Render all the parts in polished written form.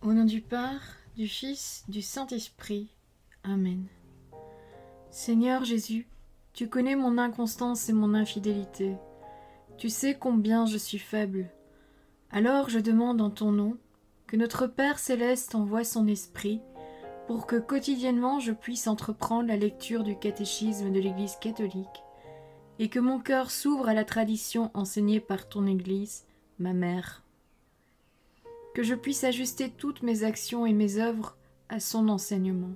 Au nom du Père, du Fils, du Saint-Esprit. Amen. Seigneur Jésus, tu connais mon inconstance et mon infidélité. Tu sais combien je suis faible. Alors je demande en ton nom que notre Père céleste envoie son Esprit pour que quotidiennement je puisse entreprendre la lecture du catéchisme de l'Église catholique et que mon cœur s'ouvre à la tradition enseignée par ton Église, ma mère. Que je puisse ajuster toutes mes actions et mes œuvres à son enseignement.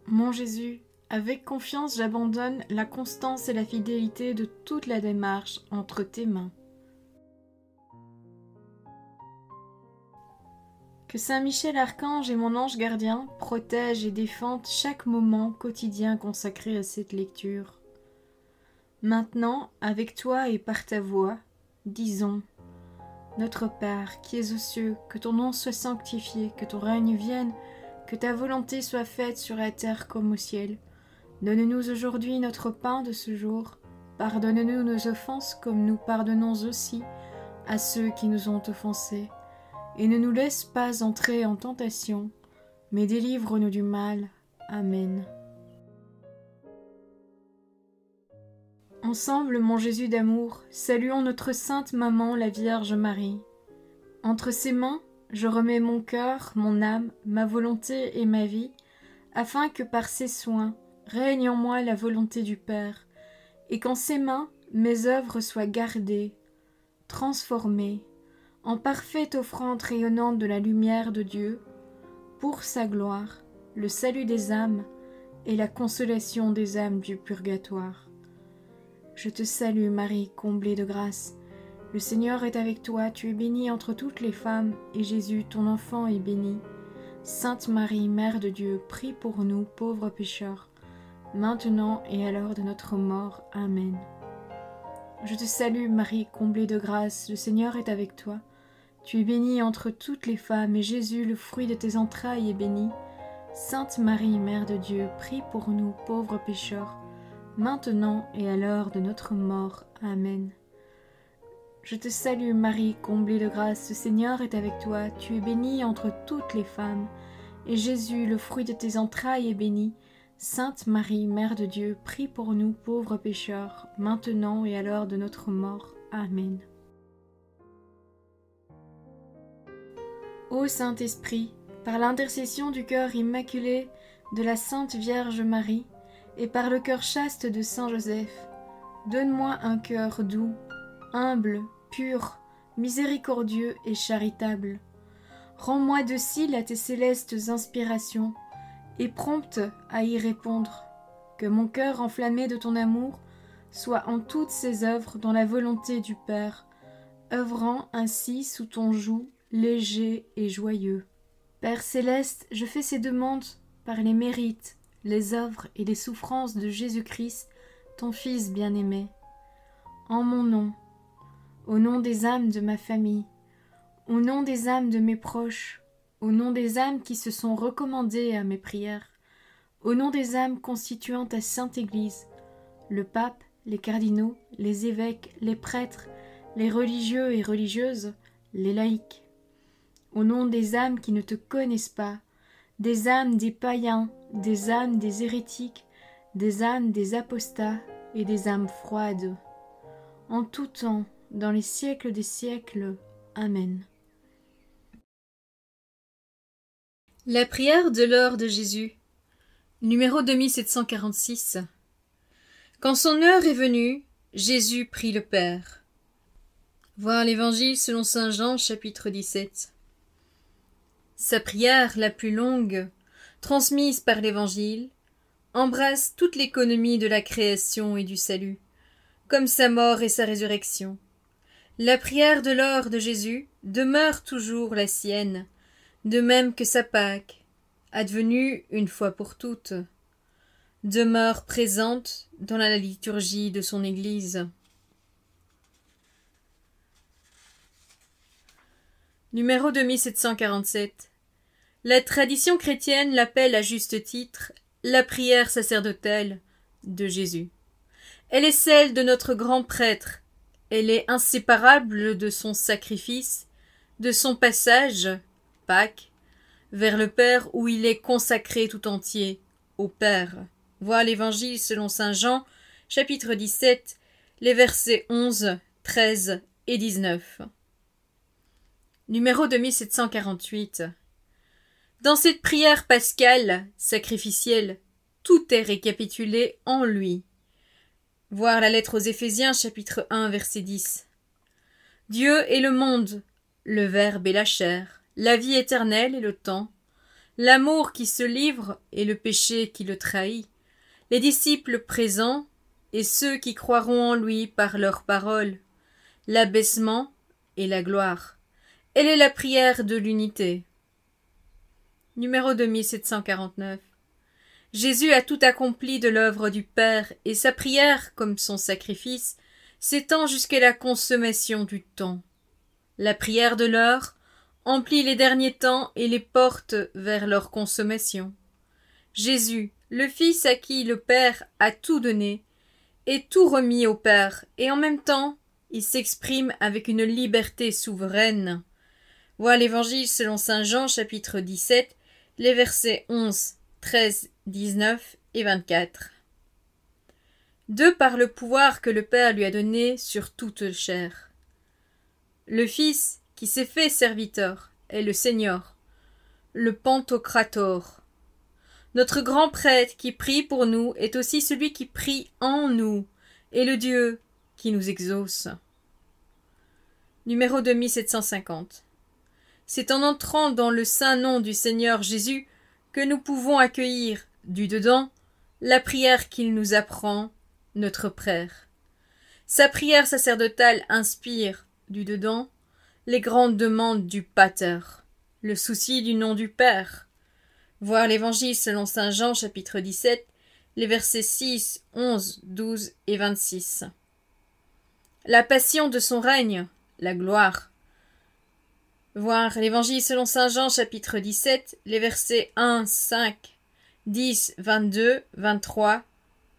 Mon Jésus, avec confiance j'abandonne la constance et la fidélité de toute la démarche entre tes mains. Que Saint Michel Archange et mon ange gardien protègent et défendent chaque moment quotidien consacré à cette lecture. Maintenant, avec toi et par ta voix, disons: Notre Père, qui es aux cieux, que ton nom soit sanctifié, que ton règne vienne, que ta volonté soit faite sur la terre comme au ciel. Donne-nous aujourd'hui notre pain de ce jour. Pardonne-nous nos offenses comme nous pardonnons aussi à ceux qui nous ont offensés. Et ne nous laisse pas entrer en tentation, mais délivre-nous du mal. Amen. Ensemble, mon Jésus d'amour, saluons notre sainte maman, la Vierge Marie. Entre ses mains, je remets mon cœur, mon âme, ma volonté et ma vie, afin que par ses soins règne en moi la volonté du Père, et qu'en ses mains mes œuvres soient gardées, transformées, en parfaite offrande rayonnante de la lumière de Dieu, pour sa gloire, le salut des âmes et la consolation des âmes du purgatoire. Je te salue Marie, comblée de grâce. Le Seigneur est avec toi, tu es bénie entre toutes les femmes, et Jésus, ton enfant, est béni. Sainte Marie, Mère de Dieu, prie pour nous, pauvres pécheurs, maintenant et à l'heure de notre mort. Amen. Je te salue Marie, comblée de grâce, le Seigneur est avec toi. Tu es bénie entre toutes les femmes, et Jésus, le fruit de tes entrailles, est béni. Sainte Marie, Mère de Dieu, prie pour nous, pauvres pécheurs, maintenant et à l'heure de notre mort. Amen. Je te salue Marie, comblée de grâce, le Seigneur est avec toi, tu es bénie entre toutes les femmes, et Jésus, le fruit de tes entrailles, est béni. Sainte Marie, Mère de Dieu, prie pour nous pauvres pécheurs, maintenant et à l'heure de notre mort. Amen. Ô Saint-Esprit, par l'intercession du cœur immaculé de la Sainte Vierge Marie, et par le cœur chaste de Saint Joseph, donne-moi un cœur doux, humble, pur, miséricordieux et charitable. Rends-moi docile à tes célestes inspirations, et prompte à y répondre. Que mon cœur enflammé de ton amour soit en toutes ses œuvres dans la volonté du Père, œuvrant ainsi sous ton joug léger et joyeux. Père céleste, je fais ces demandes par les mérites, les œuvres et les souffrances de Jésus-Christ, ton Fils bien-aimé. En mon nom, au nom des âmes de ma famille, au nom des âmes de mes proches, au nom des âmes qui se sont recommandées à mes prières, au nom des âmes constituant ta Sainte Église, le pape, les cardinaux, les évêques, les prêtres, les religieux et religieuses, les laïcs, au nom des âmes qui ne te connaissent pas, des âmes des païens, des âmes des hérétiques, des âmes des apostats et des âmes froides. En tout temps, dans les siècles des siècles. Amen. La prière de l'heure de Jésus, numéro 2746. Quand son heure est venue, Jésus prie le Père. Voir l'Évangile selon saint Jean, chapitre 17. Sa prière la plus longue, transmise par l'Évangile, embrasse toute l'économie de la création et du salut, comme sa mort et sa résurrection. La prière de l'heure de Jésus demeure toujours la sienne, de même que sa Pâque, advenue une fois pour toutes, demeure présente dans la liturgie de son Église. Numéro 2747. La tradition chrétienne l'appelle à juste titre la prière sacerdotale de Jésus. Elle est celle de notre grand prêtre. Elle est inséparable de son sacrifice, de son passage, Pâques, vers le Père où il est consacré tout entier au Père. Voir l'Évangile selon saint Jean, chapitre 17, les versets 11, 13 et 19. Numéro 2748. Dans cette prière pascale, sacrificielle, tout est récapitulé en lui. Voir la lettre aux Éphésiens, chapitre 1, verset 10. Dieu est le monde, le Verbe et la chair, la vie éternelle et le temps, l'amour qui se livre et le péché qui le trahit, les disciples présents et ceux qui croiront en lui par leurs paroles, l'abaissement et la gloire. Elle est la prière de l'unité. Numéro 2749. Jésus a tout accompli de l'œuvre du Père, et sa prière, comme son sacrifice, s'étend jusqu'à la consommation du temps. La prière de l'heure emplit les derniers temps et les porte vers leur consommation. Jésus, le Fils à qui le Père a tout donné, est tout remis au Père, et en même temps, il s'exprime avec une liberté souveraine. Voir l'Évangile selon saint Jean, chapitre 17, les versets 11, 13, 19 et 24. De par le pouvoir que le Père lui a donné sur toute chair. Le Fils, qui s'est fait serviteur, est le Seigneur, le Pantocrator. Notre grand prêtre qui prie pour nous est aussi celui qui prie en nous, et le Dieu qui nous exauce. Numéro 2750. C'est en entrant dans le saint nom du Seigneur Jésus que nous pouvons accueillir, du dedans, la prière qu'il nous apprend, notre Père. Sa prière sacerdotale inspire, du dedans, les grandes demandes du Pater, le souci du nom du Père. Voir l'Évangile selon saint Jean, chapitre 17, les versets 6, 11, 12 et 26. La passion de son règne, la gloire. Voir l'Évangile selon saint Jean, chapitre 17, les versets 1, 5, 10, 22, 23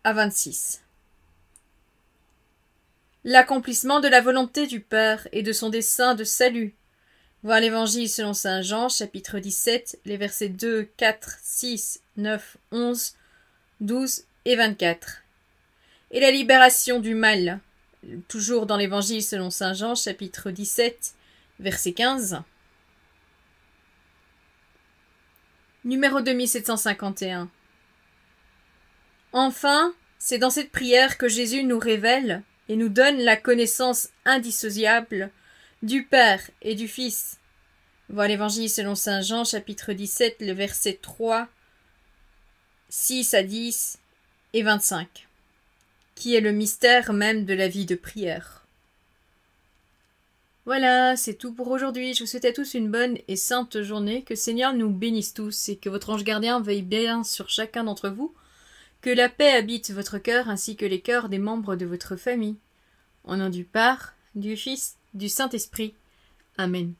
à 26. L'accomplissement de la volonté du Père et de son dessein de salut. Voir l'Évangile selon saint Jean, chapitre 17, les versets 2, 4, 6, 9, 11, 12 et 24. Et la libération du mal. Toujours dans l'Évangile selon saint Jean, chapitre 17, verset 15. Numéro 2751. Enfin, c'est dans cette prière que Jésus nous révèle et nous donne la connaissance indissociable du Père et du Fils. Voir l'Évangile selon saint Jean, chapitre 17, les versets 3, 6 à 10 et 25, qui est le mystère même de la vie de prière. Voilà, c'est tout pour aujourd'hui. Je vous souhaite à tous une bonne et sainte journée. Que le Seigneur nous bénisse tous et que votre ange gardien veille bien sur chacun d'entre vous. Que la paix habite votre cœur ainsi que les cœurs des membres de votre famille. Au nom du Père, du Fils, du Saint-Esprit. Amen.